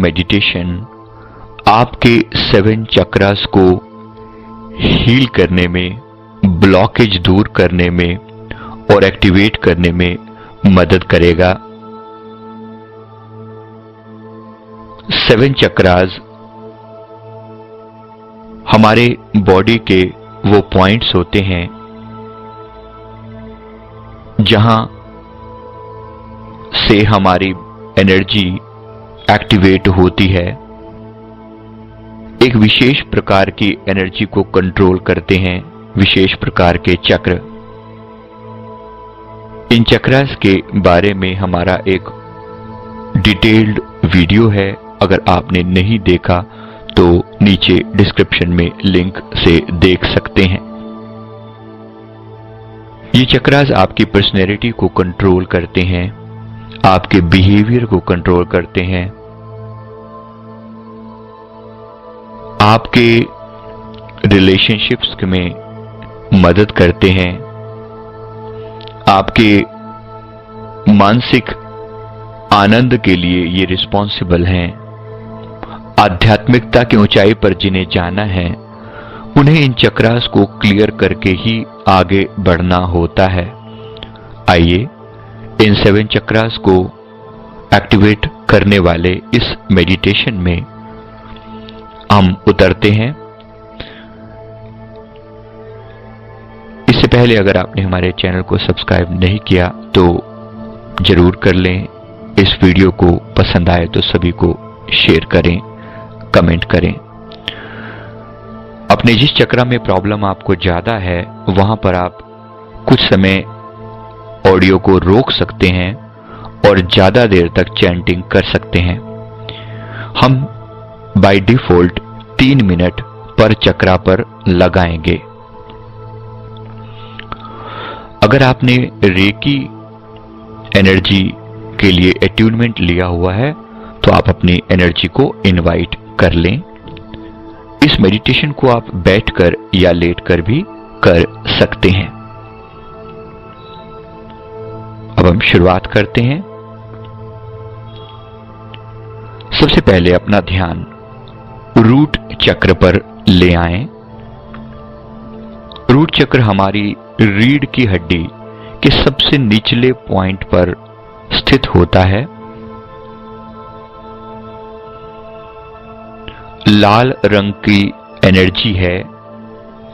Meditation आपके 7 चक्रास को heal करने में, ब्लॉकेज दूर करने में और एक्टिवेट करने में मदद करेगा। 7 चक्रास हमारे बॉडी के वो पॉइंट्स होते हैं जहां से हमारी एनर्जी एक्टिवेट होती है, एक विशेष प्रकार की एनर्जी को कंट्रोल करते हैं विशेष प्रकार के चक्र। इन चक्रास के बारे में हमारा एक डिटेल्ड वीडियो है, अगर आपने नहीं देखा तो नीचे डिस्क्रिप्शन में लिंक से देख सकते हैं। ये चक्रास आपकी पर्सनैलिटी को कंट्रोल करते हैं, आपके बिहेवियर को कंट्रोल करते हैं, आपके रिलेशनशिप्स में मदद करते हैं, आपके मानसिक आनंद के लिए ये रिस्पॉन्सिबल हैं। आध्यात्मिकता की ऊंचाई पर जिन्हें जाना है उन्हें इन चक्रास को क्लियर करके ही आगे बढ़ना होता है। आइए इन 7 चक्रास को एक्टिवेट करने वाले इस मेडिटेशन में हम उतरते हैं। इससे पहले अगर आपने हमारे चैनल को सब्सक्राइब नहीं किया तो जरूर कर लें। इस वीडियो को पसंद आए तो सभी को शेयर करें, कमेंट करें। अपने जिस चक्र में प्रॉब्लम आपको ज्यादा है वहां पर आप कुछ समय ऑडियो को रोक सकते हैं और ज्यादा देर तक चैंटिंग कर सकते हैं। हम बाय डिफॉल्ट 3 मिनट पर चक्रा पर लगाएंगे। अगर आपने रेकी एनर्जी के लिए अट्यूनमेंट लिया हुआ है तो आप अपनी एनर्जी को इनवाइट कर लें। इस मेडिटेशन को आप बैठकर या लेटकर भी कर सकते हैं। अब हम शुरुआत करते हैं। सबसे पहले अपना ध्यान रूट चक्र पर ले आएं। रूट चक्र हमारी रीढ़ की हड्डी के सबसे निचले पॉइंट पर स्थित होता है। लाल रंग की एनर्जी है।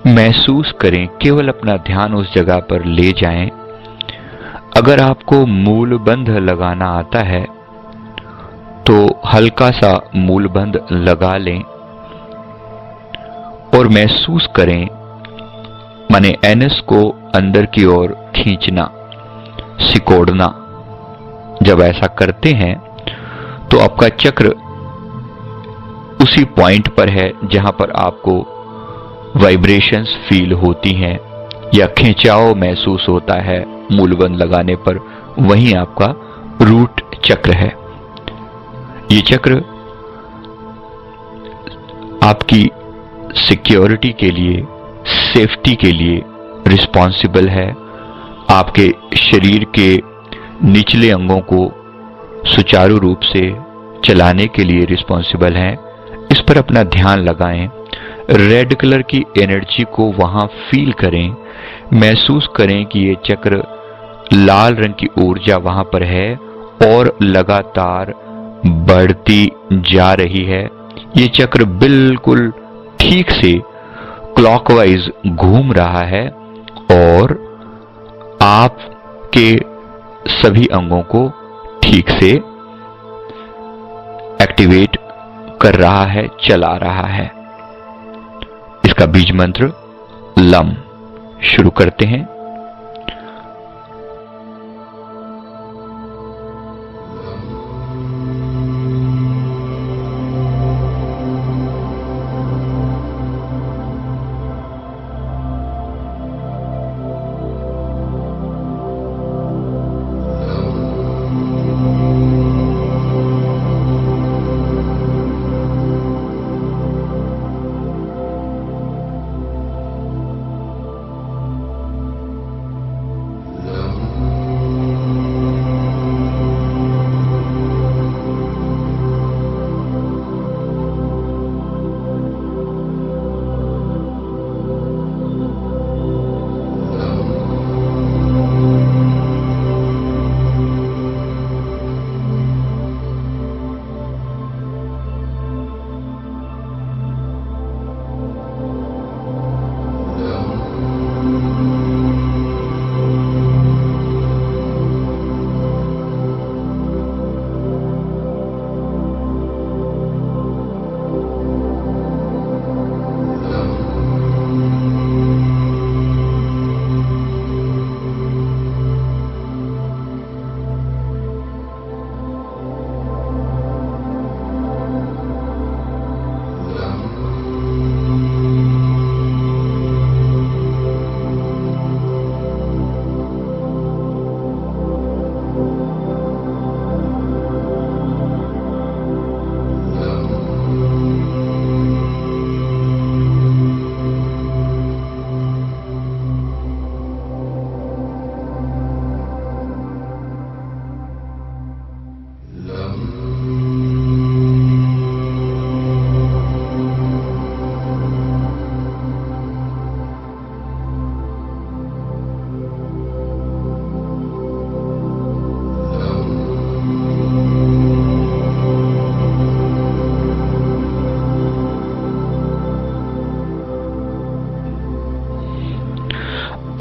महसूस करें, केवल अपना ध्यान उस जगह पर ले जाएं। अगर आपको मूलबंध लगाना आता है तो हल्का सा मूलबंध लगा लें और महसूस करें, माने एनस को अंदर की ओर खींचना, सिकोड़ना। जब ऐसा करते हैं तो आपका चक्र उसी पॉइंट पर है जहां पर आपको वाइब्रेशंस फील होती हैं या खिंचाव महसूस होता है मूलबंध लगाने पर, वहीं आपका रूट चक्र है। ये चक्र आपकी सिक्योरिटी के लिए, सेफ्टी के लिए रिस्पॉन्सिबल है। आपके शरीर के निचले अंगों को सुचारू रूप से चलाने के लिए रिस्पॉन्सिबल है। इस पर अपना ध्यान लगाएं। रेड कलर की एनर्जी को वहां फील करें। महसूस करें कि ये चक्र लाल रंग की ऊर्जा वहां पर है और लगातार बढ़ती जा रही है। ये चक्र बिल्कुल ठीक से क्लॉकवाइज घूम रहा है और आपके सभी अंगों को ठीक से एक्टिवेट कर रहा है, चला रहा है। इसका बीज मंत्र लम। शुरू करते हैं।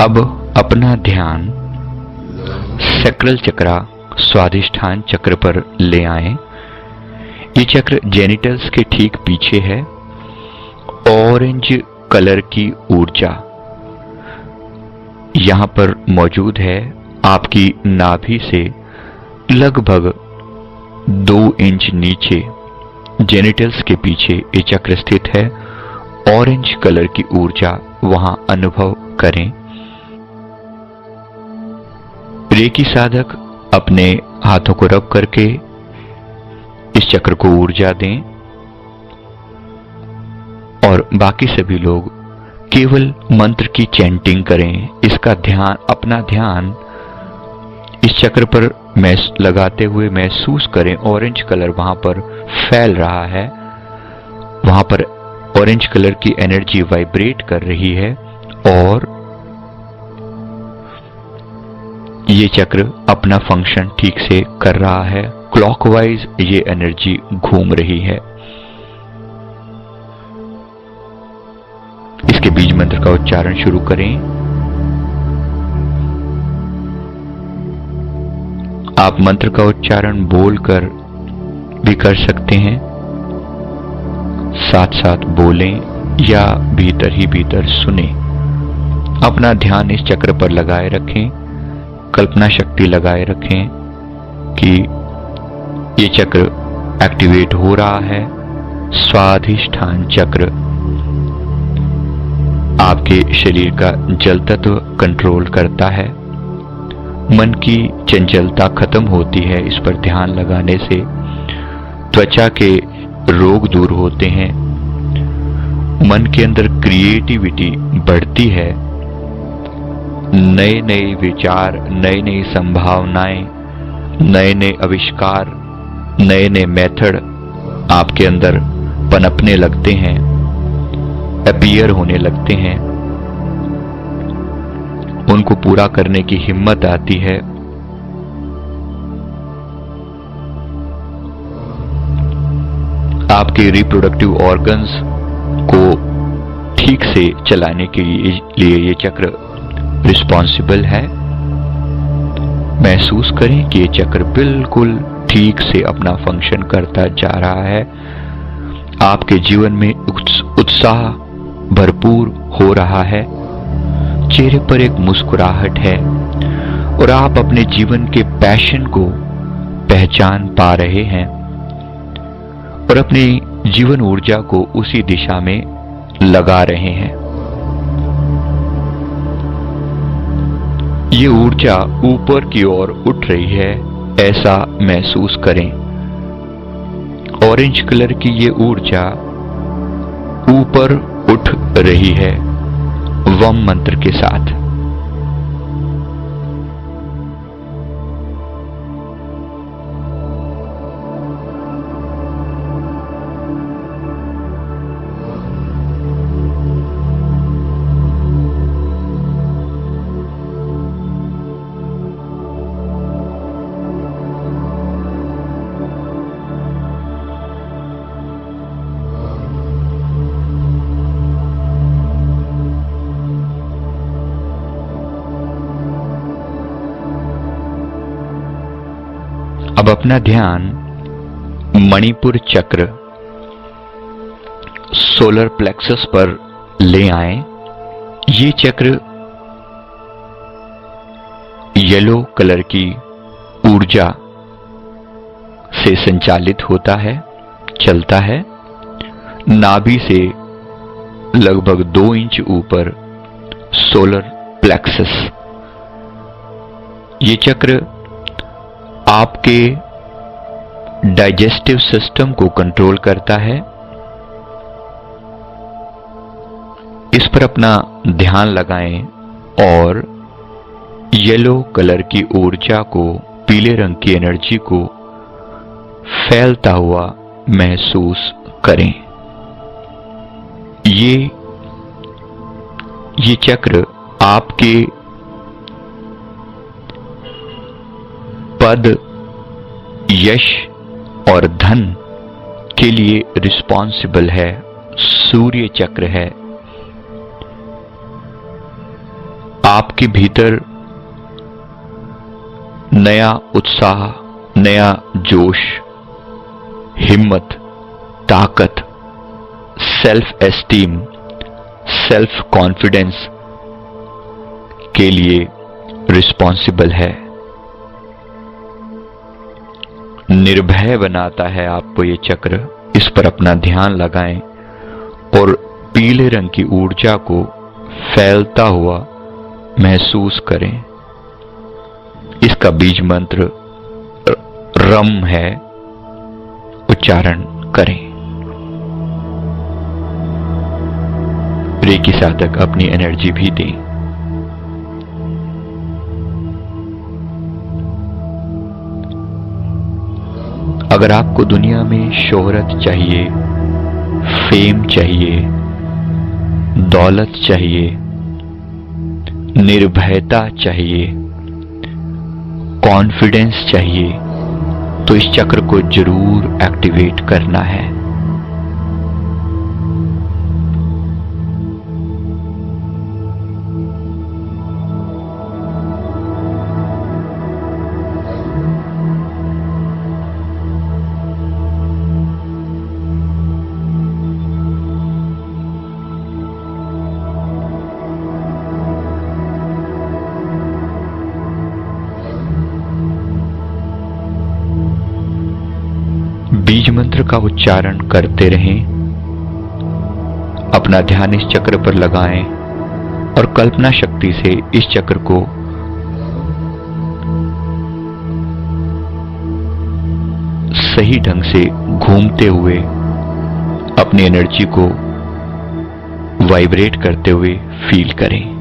अब अपना ध्यान सैक्रल चक्रा स्वाधिष्ठान चक्र पर ले आएं। ये चक्र जेनिटल्स के ठीक पीछे है। ऑरेंज कलर की ऊर्जा यहां पर मौजूद है। आपकी नाभि से लगभग 2 इंच नीचे जेनिटल्स के पीछे ये चक्र स्थित है। ऑरेंज कलर की ऊर्जा वहां अनुभव करें। रेकी साधक अपने हाथों को रब करके इस चक्र को ऊर्जा दें और बाकी सभी लोग केवल मंत्र की चैंटिंग करें। इसका ध्यान, अपना ध्यान इस चक्र पर लगाते हुए महसूस करें। ऑरेंज कलर वहां पर फैल रहा है, वहां पर ऑरेंज कलर की एनर्जी वाइब्रेट कर रही है और ये चक्र अपना फंक्शन ठीक से कर रहा है। क्लॉकवाइज ये एनर्जी घूम रही है। इसके बीज मंत्र का उच्चारण शुरू करें। आप मंत्र का उच्चारण बोलकर भी कर सकते हैं, साथ साथ बोलें या भीतर ही भीतर सुने। अपना ध्यान इस चक्र पर लगाए रखें। कल्पना शक्ति लगाए रखें कि ये चक्र एक्टिवेट हो रहा है। स्वाधिष्ठान चक्र आपके शरीर का जल तत्व कंट्रोल करता है। मन की चंचलता खत्म होती है इस पर ध्यान लगाने से। त्वचा के रोग दूर होते हैं। मन के अंदर क्रिएटिविटी बढ़ती है। नए नए विचार, नई नई संभावनाएं, नए नए आविष्कार, नए नए मेथड आपके अंदर पनपने लगते हैं, अपीयर होने लगते हैं। उनको पूरा करने की हिम्मत आती है। आपके रिप्रोडक्टिव ऑर्गन्स को ठीक से चलाने के लिए ये चक्र रिस्पॉन्सिबल है। महसूस करें कि ये चक्र बिल्कुल ठीक से अपना फंक्शन करता जा रहा है। आपके जीवन में उत्साह भरपूर हो रहा है। चेहरे पर एक मुस्कुराहट है और आप अपने जीवन के पैशन को पहचान पा रहे हैं और अपनी जीवन ऊर्जा को उसी दिशा में लगा रहे हैं। ये ऊर्जा ऊपर की ओर उठ रही है, ऐसा महसूस करें। ऑरेंज कलर की ये ऊर्जा ऊपर उठ रही है वम मंत्र के साथ। अब अपना ध्यान मणिपुर चक्र सोलर प्लेक्सस पर ले आएं। ये चक्र येलो कलर की ऊर्जा से संचालित होता है, चलता है। नाभि से लगभग 2 इंच ऊपर सोलर प्लेक्सस। ये चक्र आपके डाइजेस्टिव सिस्टम को कंट्रोल करता है। इस पर अपना ध्यान लगाएं और येलो कलर की ऊर्जा को, पीले रंग की एनर्जी को फैलता हुआ महसूस करें। ये चक्र आपके पद, यश और धन के लिए रिस्पॉन्सिबल है। सूर्य चक्र है। आपके भीतर नया उत्साह, नया जोश, हिम्मत, ताकत, सेल्फ एस्टीम, सेल्फ कॉन्फिडेंस के लिए रिस्पॉन्सिबल है। निर्भय बनाता है आपको ये चक्र। इस पर अपना ध्यान लगाएं और पीले रंग की ऊर्जा को फैलता हुआ महसूस करें। इसका बीज मंत्र रम है, उच्चारण करें। रेकी साधक अपनी एनर्जी भी दें। अगर आपको दुनिया में शोहरत चाहिए, फेम चाहिए, दौलत चाहिए, निर्भयता चाहिए, कॉन्फिडेंस चाहिए, तो इस चक्र को जरूर एक्टिवेट करना है। बीज मंत्र का उच्चारण करते रहें। अपना ध्यान इस चक्र पर लगाएं और कल्पना शक्ति से इस चक्र को सही ढंग से घूमते हुए अपनी एनर्जी को वाइब्रेट करते हुए फील करें।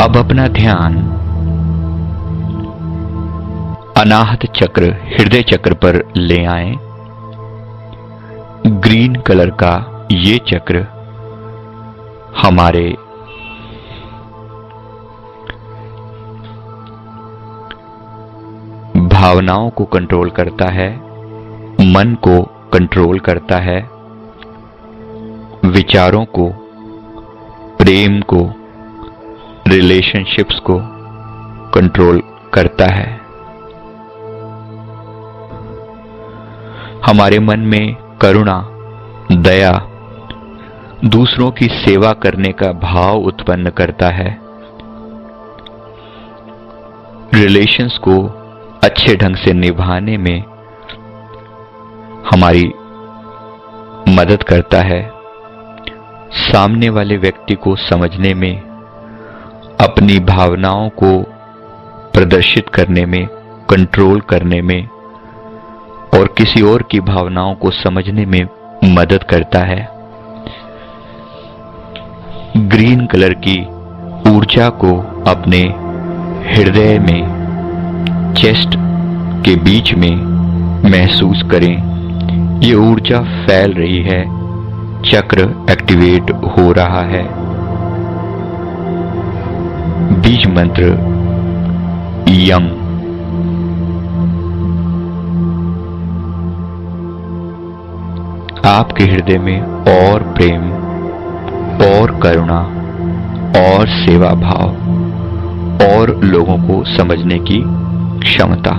अब अपना ध्यान अनाहत चक्र, हृदय चक्र पर ले आएं। ग्रीन कलर का ये चक्र हमारे भावनाओं को कंट्रोल करता है, मन को कंट्रोल करता है, विचारों को, प्रेम को, रिलेशनशिप्स को कंट्रोल करता है। हमारे मन में करुणा, दया, दूसरों की सेवा करने का भाव उत्पन्न करता है। रिलेशंस को अच्छे ढंग से निभाने में हमारी मदद करता है। सामने वाले व्यक्ति को समझने में, अपनी भावनाओं को प्रदर्शित करने में, कंट्रोल करने में और किसी और की भावनाओं को समझने में मदद करता है। ग्रीन कलर की ऊर्जा को अपने हृदय में, चेस्ट के बीच में महसूस करें। ये ऊर्जा फैल रही है, चक्र एक्टिवेट हो रहा है। बीज मंत्र यंग। आपके हृदय में और प्रेम और करुणा और सेवा भाव और लोगों को समझने की क्षमता।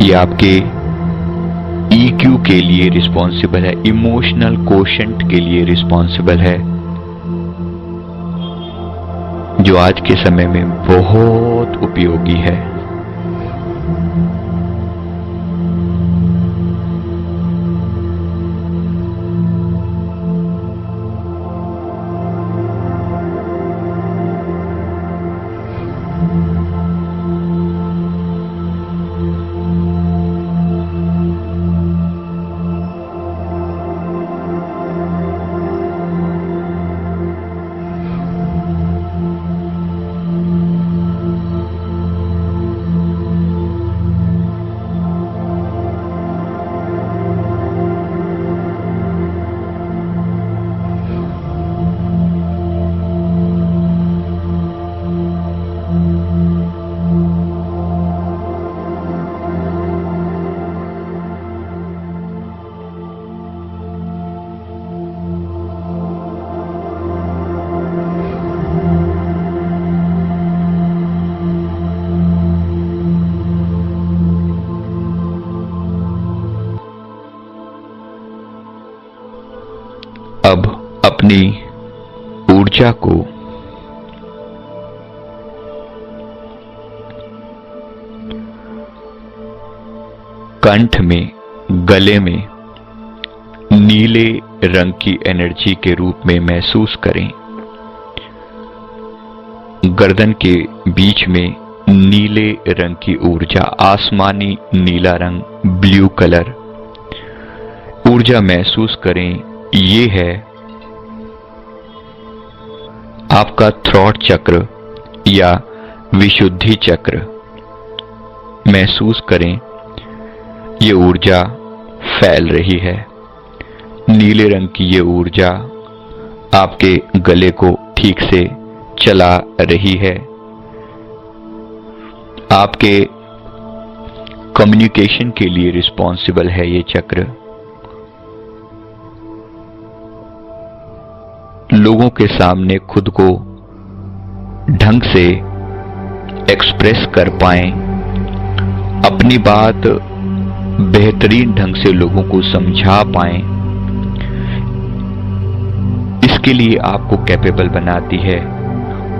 ये आपके EQ के लिए रिस्पॉन्सिबल है, इमोशनल कोशेंट के लिए रिस्पॉन्सिबल है। जो आज के समय में बहुत उपयोगी है। अब अपनी ऊर्जा को कंठ में, गले में नीले रंग की एनर्जी के रूप में महसूस करें। गर्दन के बीच में नीले रंग की ऊर्जा, आसमानी नीला रंग, ब्लू कलर ऊर्जा महसूस करें। ये है आपका थ्रॉट चक्र या विशुद्धि चक्र। महसूस करें ये ऊर्जा फैल रही है। नीले रंग की ये ऊर्जा आपके गले को ठीक से चला रही है। आपके कम्युनिकेशन के लिए रिस्पॉन्सिबल है ये चक्र। लोगों के सामने खुद को ढंग से एक्सप्रेस कर पाएं, अपनी बात बेहतरीन ढंग से लोगों को समझा पाएं, इसके लिए आपको कैपेबल बनाती है,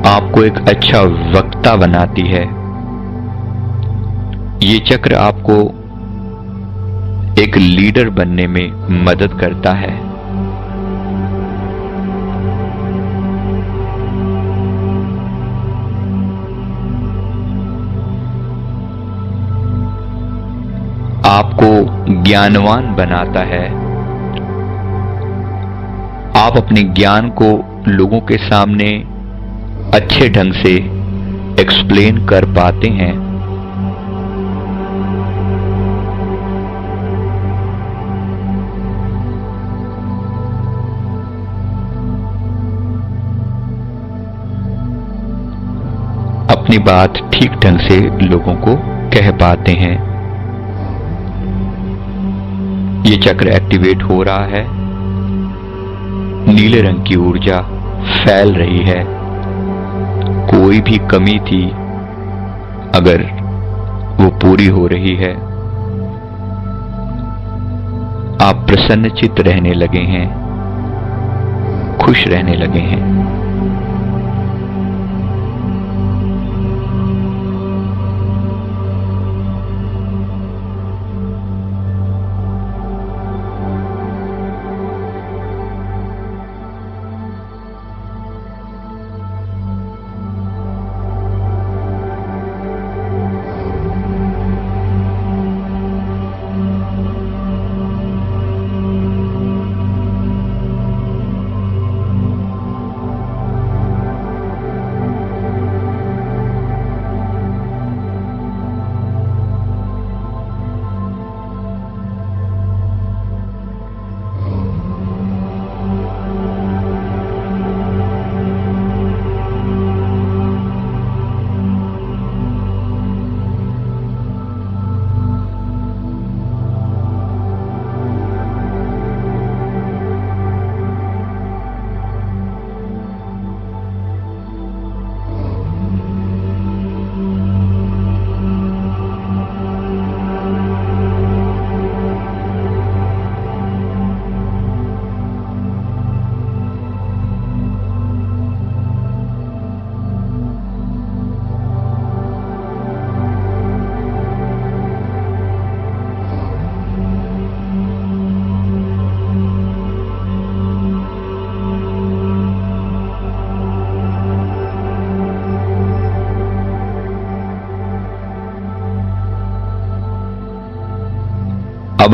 आपको एक अच्छा वक्ता बनाती है। ये चक्र आपको एक लीडर बनने में मदद करता है। आपको ज्ञानवान बनाता है। आप अपने ज्ञान को लोगों के सामने अच्छे ढंग से एक्सप्लेन कर पाते हैं। अपनी बात ठीक ढंग से लोगों को कह पाते हैं। ये चक्र एक्टिवेट हो रहा है, नीले रंग की ऊर्जा फैल रही है। कोई भी कमी थी अगर वो पूरी हो रही है, आप प्रसन्नचित्त रहने लगे हैं, खुश रहने लगे हैं।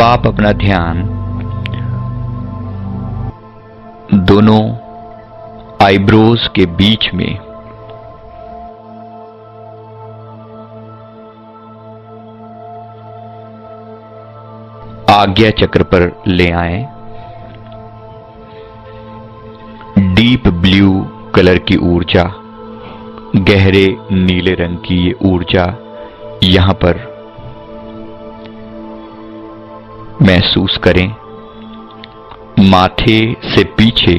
आप अपना ध्यान दोनों आईब्रोज के बीच में आज्ञा चक्र पर ले आएं। डीप ब्लू कलर की ऊर्जा, गहरे नीले रंग की ये ऊर्जा यहां पर महसूस करें। माथे से पीछे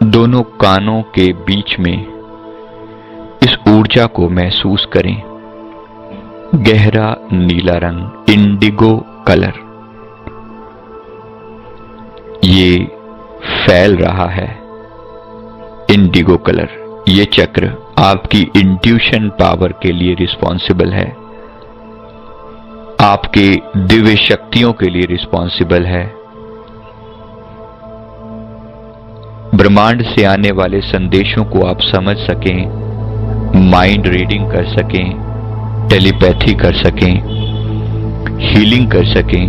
दोनों कानों के बीच में इस ऊर्जा को महसूस करें। गहरा नीला रंग, इंडिगो कलर, ये फैल रहा है। इंडिगो कलर, ये चक्र आपकी इंट्यूशन पावर के लिए रिस्पॉन्सिबल है, आपके दिव्य शक्तियों के लिए रिस्पॉन्सिबल है। ब्रह्मांड से आने वाले संदेशों को आप समझ सकें, माइंड रीडिंग कर सकें, टेलीपैथी कर सकें, हीलिंग कर सकें।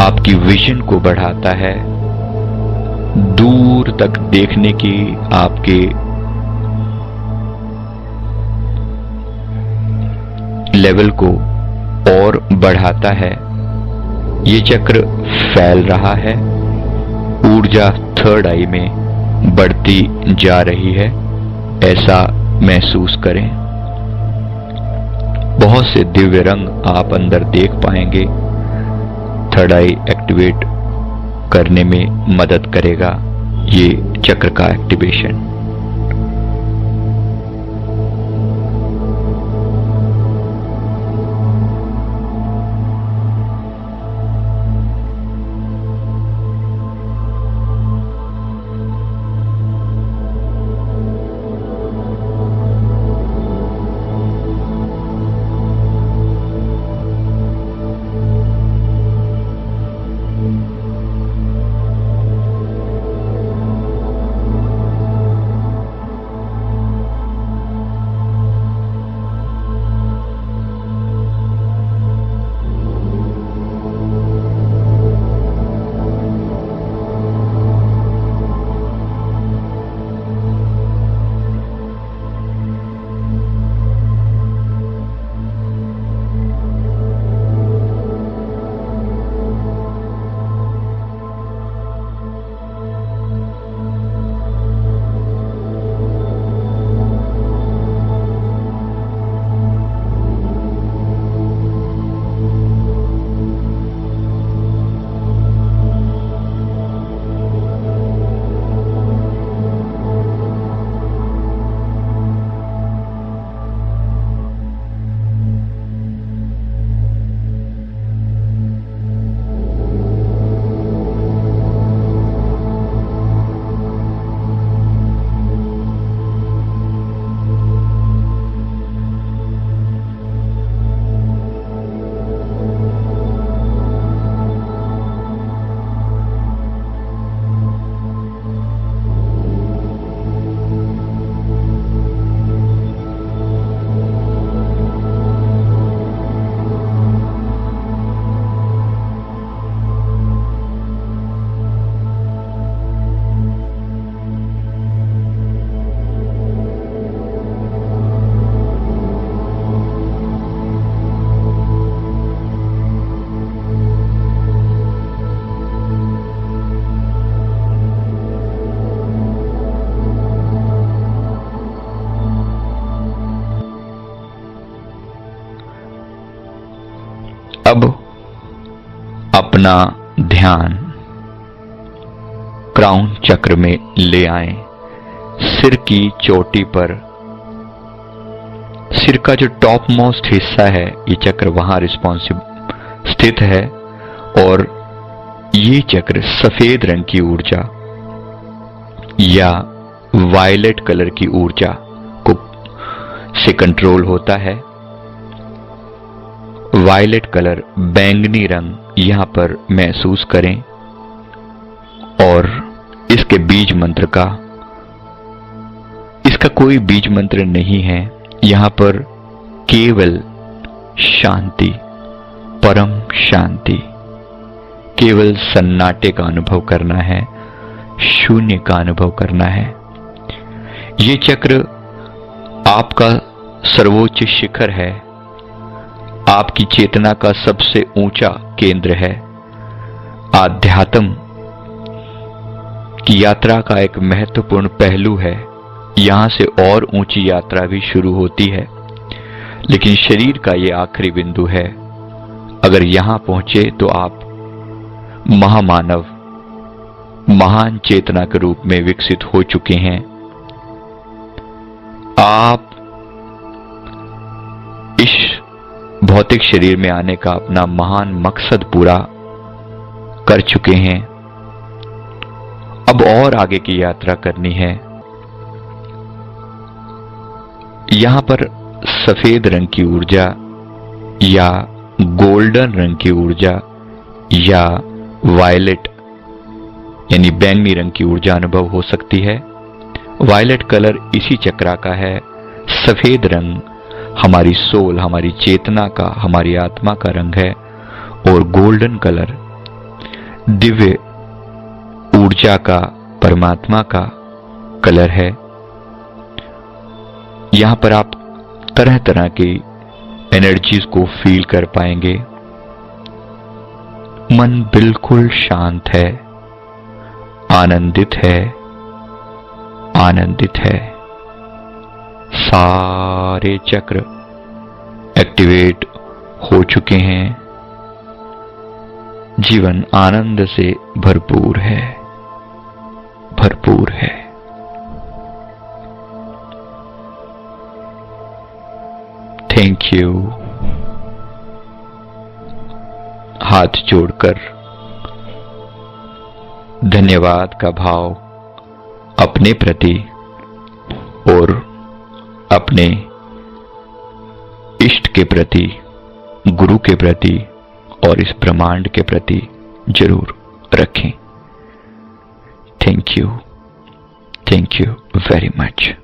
आपकी विजन को बढ़ाता है, दूर तक देखने की आपके लेवल को और बढ़ाता है। ये चक्र फैल रहा है, ऊर्जा थर्ड आई में बढ़ती जा रही है, ऐसा महसूस करें। बहुत से दिव्य रंग आप अंदर देख पाएंगे। थर्ड आई एक्टिवेट करने में मदद करेगा ये चक्र का एक्टिवेशन। अब अपना ध्यान क्राउन चक्र में ले आएं। सिर की चोटी पर, सिर का जो टॉप मोस्ट हिस्सा है, ये चक्र वहां रिस्पॉन्सिव स्थित है। और ये चक्र सफेद रंग की ऊर्जा या वायलेट कलर की ऊर्जा को से कंट्रोल होता है। वायलेट कलर, बैंगनी रंग यहां पर महसूस करें और इसके बीज मंत्र का, इसका कोई बीज मंत्र नहीं है, यहां पर केवल शांति परम शांति, केवल सन्नाटे का अनुभव करना है, शून्य का अनुभव करना है। ये चक्र आपका सर्वोच्च शिखर है, आपकी चेतना का सबसे ऊंचा केंद्र है। आध्यात्म की यात्रा का एक महत्वपूर्ण पहलू है। यहां से और ऊंची यात्रा भी शुरू होती है, लेकिन शरीर का ये आखिरी बिंदु है। अगर यहां पहुंचे तो आप महामानव, महान चेतना के रूप में विकसित हो चुके हैं। आप इस भौतिक शरीर में आने का अपना महान मकसद पूरा कर चुके हैं। अब और आगे की यात्रा करनी है। यहां पर सफेद रंग की ऊर्जा या गोल्डन रंग की ऊर्जा या वायलेट यानी बैंगनी रंग की ऊर्जा अनुभव हो सकती है। वायलेट कलर इसी चक्रा का है। सफेद रंग हमारी सोल, हमारी चेतना का, हमारी आत्मा का रंग है। और गोल्डन कलर दिव्य ऊर्जा का, परमात्मा का कलर है। यहां पर आप तरह तरह की एनर्जीज को फील कर पाएंगे। मन बिल्कुल शांत है, आनंदित है, आनंदित है। सारे चक्र एक्टिवेट हो चुके हैं। जीवन आनंद से भरपूर है, भरपूर है। Thank you. हाथ जोड़कर धन्यवाद का भाव अपने प्रति और अपने इष्ट के प्रति, गुरु के प्रति और इस ब्रह्मांड के प्रति जरूर रखें। Thank you very much.